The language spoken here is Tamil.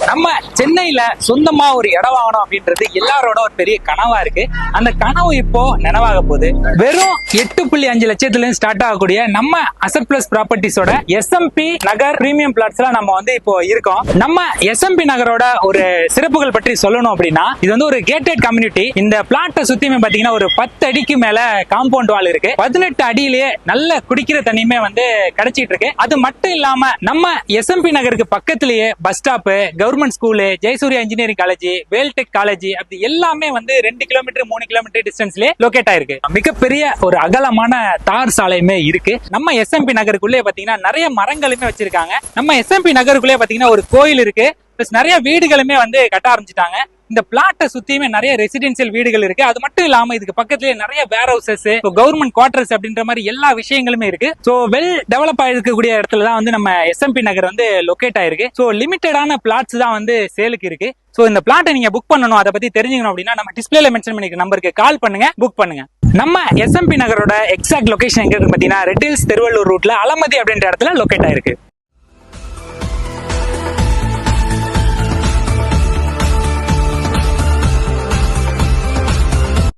நம்ம சென்னையில சொந்தமா ஒரு இடம் வாங்கணும் அப்படின்றது எல்லாரோட ஒரு பெரிய கனவா இருக்கு. அந்த கனவு இப்போ நினைவாக போகுது. வெறும் 8.5 லட்சத்துல இருந்து ஸ்டார்ட் ஆகக்கூடிய நம்ம அசட் பிளஸ் ப்ராப்பர்ட்டிஸோட எஸ்எம்பி நகர் பிரீமியம் பிளாட்ஸ்ல நம்ம வந்து இப்போ இருக்கோம். நம்ம எஸ்எம்பி நகரோட ஒரு சிறப்புகள் பற்றி சொல்லணும் அப்படின்னா, இது வந்து ஒரு கேட்டட் கம்யூனிட்டி. இந்த பிளாட்டை சுத்தியுமே பாத்தீங்கன்னா ஒரு 10 அடிக்கு மேல காம்பவுண்ட் வால் இருக்கு. 18 அடியிலேயே நல்ல குடிக்கிற தண்ணியுமே வந்து கிடைச்சிட்டு இருக்கு. அது மட்டும் இல்லாம நம்ம எஸ்எம்பி நகருக்கு பக்கத்திலேயே bus stop, government school, Jayasurya engineering college, Veltech college அப்படி எல்லாமே வந்து 2 கிலோமீட்டர் 3 கிலோமீட்டர் டிஸ்டன்ஸ்லயே லொகேட் ஆயிருக்கு. மிகப்பெரிய ஒரு அகலமான தார் சாலையுமே இருக்கு. நம்ம எஸ்எம்பி நகருக்குள்ளே பாத்தீங்கன்னா நிறைய மரங்களுமே வச்சிருக்காங்க. நம்ம எஸ்எம்பி நகருக்குள்ளே பாத்தீங்கன்னா ஒரு கோயில் இருக்கு. நிறைய வீடுகளுமே வந்து கட்ட ஆரம்பிச்சிட்டாங்க. இந்த பிளாட்டை சுத்தியுமே நிறைய ரெசிடென்சியல் வீடுகள் இருக்கு. அது மட்டும் இல்லாம இதுக்கு பக்கத்துலயே நிறைய வேர் ஹவுசஸ், கவர்மெண்ட் குவார்டர்ஸ் அப்படின்ற மாதிரி எல்லா விஷயங்களுமே இருக்கு. சோ வெல் டெவலப் ஆயிருக்கக்கூடிய இடத்துல தான் வந்து நம்ம எஸ்எம்பி நகர் வந்து லொகேட் ஆயிருக்கு. சோ லிமிட்டடான பிளாட்ஸ் தான் வந்து சேலுக்கு இருக்கு. சோ இந்த பிளாட்டை நீங்க புக் பண்ணணும், அதை பத்தி தெரிஞ்சுக்கணும் அப்படின்னா நம்ம டிஸ்பிளேல மென்ஷன் பண்ணிருக்க நம்பருக்கு கால் பண்ணுங்க, புக் பண்ணுங்க. நம்ம எஸ்எம்பி நகரோட எக்ஸாக்ட் லொகேஷன் எங்க இருக்கு பாத்தீங்கன்னா, ரெட் ஹில்ஸ் திருவள்ளூர் ரூட்ல அலமதி அப்படின்ற இடத்துல லொகேட் ஆயிருக்கு.